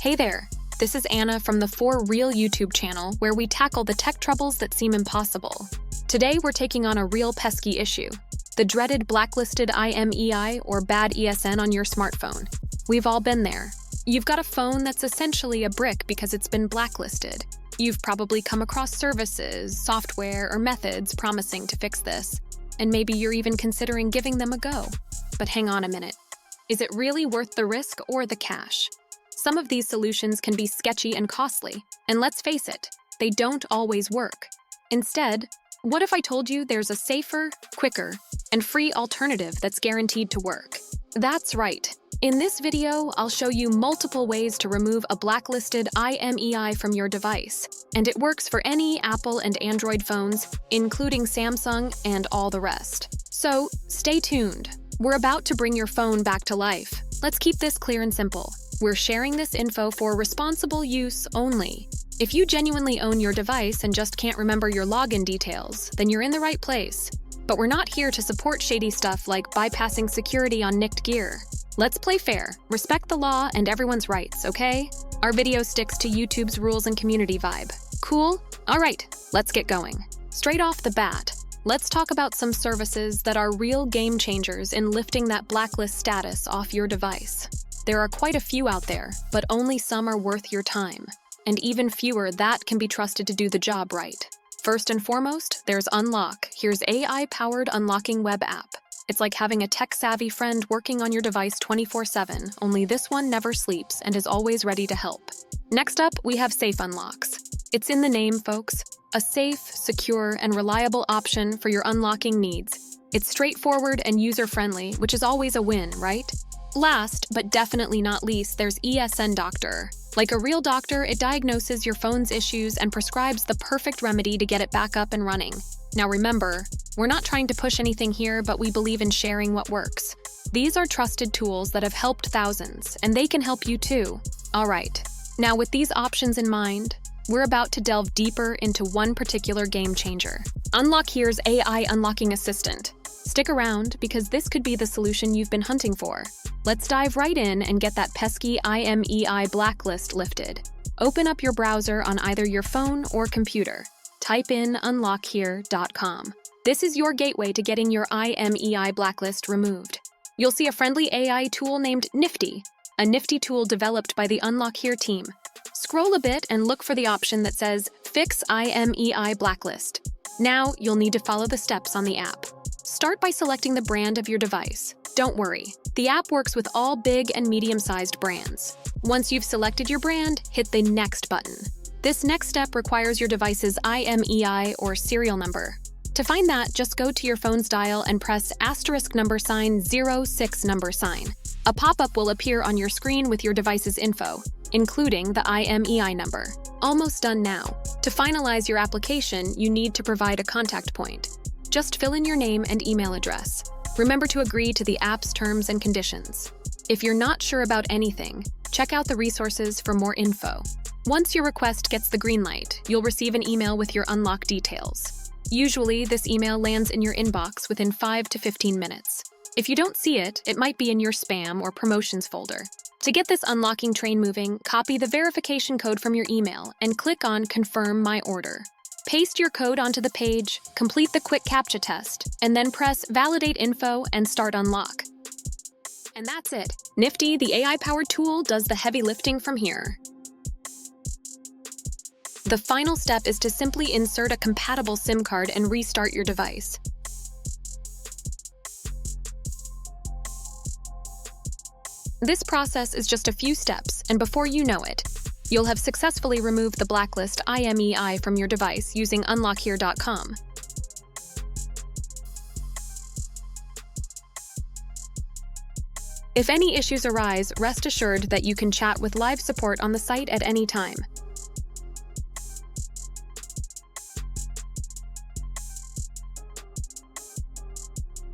Hey there, this is Anna from the For Real YouTube channel where we tackle the tech troubles that seem impossible. Today we're taking on a real pesky issue, the dreaded blacklisted IMEI or bad ESN on your smartphone. We've all been there. You've got a phone that's essentially a brick because it's been blacklisted. You've probably come across services, software, or methods promising to fix this, and maybe you're even considering giving them a go. But hang on a minute. Is it really worth the risk or the cash? Some of these solutions can be sketchy and costly, and let's face it, they don't always work. Instead, what if I told you there's a safer, quicker, and free alternative that's guaranteed to work? That's right. In this video, I'll show you multiple ways to remove a blacklisted IMEI from your device, and it works for any Apple and Android phones, including Samsung and all the rest. So, stay tuned. We're about to bring your phone back to life. Let's keep this clear and simple. We're sharing this info for responsible use only. If you genuinely own your device and just can't remember your login details, then you're in the right place. But we're not here to support shady stuff like bypassing security on nicked gear. Let's play fair, respect the law and everyone's rights, okay? Our video sticks to YouTube's rules and community vibe. Cool? All right, let's get going. Straight off the bat, let's talk about some services that are real game changers in lifting that blacklist status off your device. There are quite a few out there, but only some are worth your time, and even fewer that can be trusted to do the job right. First and foremost, there's Unlock. Here's AI-powered unlocking web app. It's like having a tech-savvy friend working on your device 24/7, only this one never sleeps and is always ready to help. Next up, we have Safe Unlocks. It's in the name, folks. A safe, secure, and reliable option for your unlocking needs. It's straightforward and user-friendly, which is always a win, right? Last, but definitely not least, there's ESN Doctor. Like a real doctor, it diagnoses your phone's issues and prescribes the perfect remedy to get it back up and running. Now remember, we're not trying to push anything here, but we believe in sharing what works. These are trusted tools that have helped thousands, and they can help you too. All right, now with these options in mind, we're about to delve deeper into one particular game changer. Unlock Here's AI Unlocking Assistant. Stick around, because this could be the solution you've been hunting for. Let's dive right in and get that pesky IMEI blacklist lifted. Open up your browser on either your phone or computer. Type in unlockhere.com. This is your gateway to getting your IMEI blacklist removed. You'll see a friendly AI tool named Nifty, a nifty tool developed by the Unlock Here team. Scroll a bit and look for the option that says Fix IMEI Blacklist. Now, you'll need to follow the steps on the app. Start by selecting the brand of your device. Don't worry, the app works with all big and medium-sized brands. Once you've selected your brand, hit the Next button. This next step requires your device's IMEI or serial number. To find that, just go to your phone's dial and press *06 A pop-up will appear on your screen with your device's info, including the IMEI number. Almost done now. To finalize your application, you need to provide a contact point. Just fill in your name and email address. Remember to agree to the app's terms and conditions. If you're not sure about anything, check out the resources for more info. Once your request gets the green light, you'll receive an email with your unlock details. Usually, this email lands in your inbox within 5 to 15 minutes. If you don't see it, it might be in your spam or promotions folder. To get this unlocking train moving, copy the verification code from your email and click on Confirm My Order. Paste your code onto the page, complete the quick CAPTCHA test, and then press Validate Info and Start Unlock. And that's it. Nifty, the AI-powered tool, does the heavy lifting from here. The final step is to simply insert a compatible SIM card and restart your device. This process is just a few steps, and before you know it, you'll have successfully removed the blacklist IMEI from your device using unlockhere.com. If any issues arise, rest assured that you can chat with live support on the site at any time.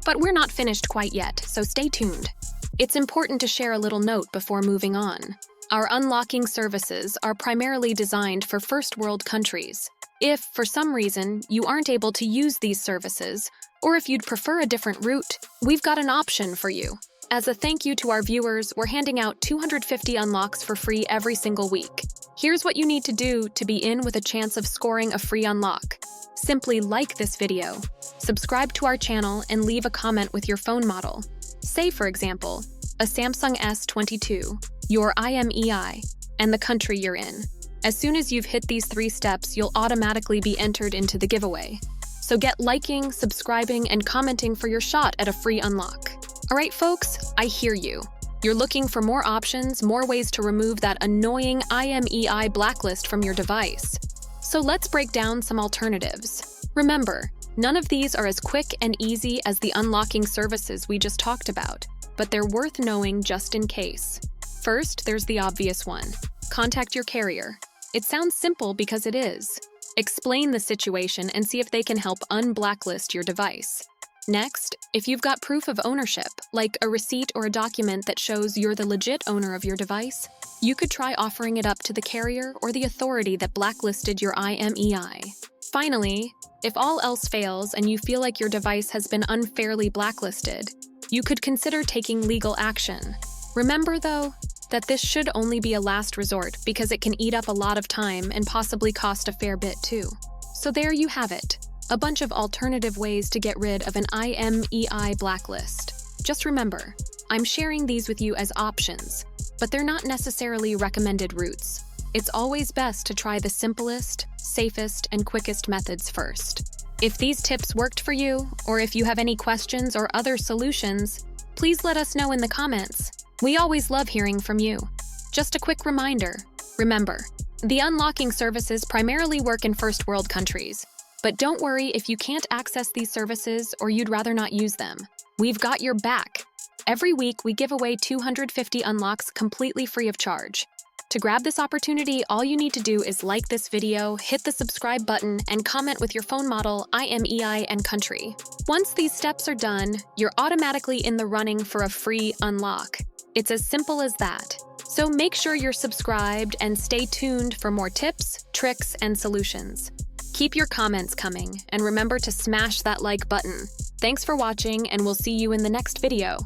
But we're not finished quite yet, so stay tuned. It's important to share a little note before moving on. Our unlocking services are primarily designed for first-world countries. If, for some reason, you aren't able to use these services, or if you'd prefer a different route, we've got an option for you. As a thank you to our viewers, we're handing out 250 unlocks for free every single week. Here's what you need to do to be in with a chance of scoring a free unlock. Simply like this video, subscribe to our channel, and leave a comment with your phone model. Say, for example, a Samsung S22, your IMEI, and the country you're in. As soon as you've hit these 3 steps, you'll automatically be entered into the giveaway. So get liking, subscribing, and commenting for your shot at a free unlock. All right, folks, I hear you. You're looking for more options, more ways to remove that annoying IMEI blacklist from your device. So let's break down some alternatives. Remember, none of these are as quick and easy as the unlocking services we just talked about, but they're worth knowing just in case. First, there's the obvious one. Contact your carrier. It sounds simple because it is. Explain the situation and see if they can help unblacklist your device. Next, if you've got proof of ownership, like a receipt or a document that shows you're the legit owner of your device, you could try offering it up to the carrier or the authority that blacklisted your IMEI. Finally, if all else fails and you feel like your device has been unfairly blacklisted, you could consider taking legal action. Remember, though, that this should only be a last resort because it can eat up a lot of time and possibly cost a fair bit too. So there you have it, a bunch of alternative ways to get rid of an IMEI blacklist. Just remember, I'm sharing these with you as options, but they're not necessarily recommended routes. It's always best to try the simplest, safest, and quickest methods first. If these tips worked for you, or if you have any questions or other solutions, please let us know in the comments. We always love hearing from you. Just a quick reminder, remember, the unlocking services primarily work in first world countries. But don't worry if you can't access these services or you'd rather not use them. We've got your back. Every week, we give away 250 unlocks completely free of charge. To grab this opportunity, all you need to do is like this video, hit the subscribe button, and comment with your phone model, IMEI, and country. Once these steps are done, you're automatically in the running for a free unlock. It's as simple as that. So make sure you're subscribed and stay tuned for more tips, tricks, and solutions. Keep your comments coming, and remember to smash that like button. Thanks for watching, and we'll see you in the next video.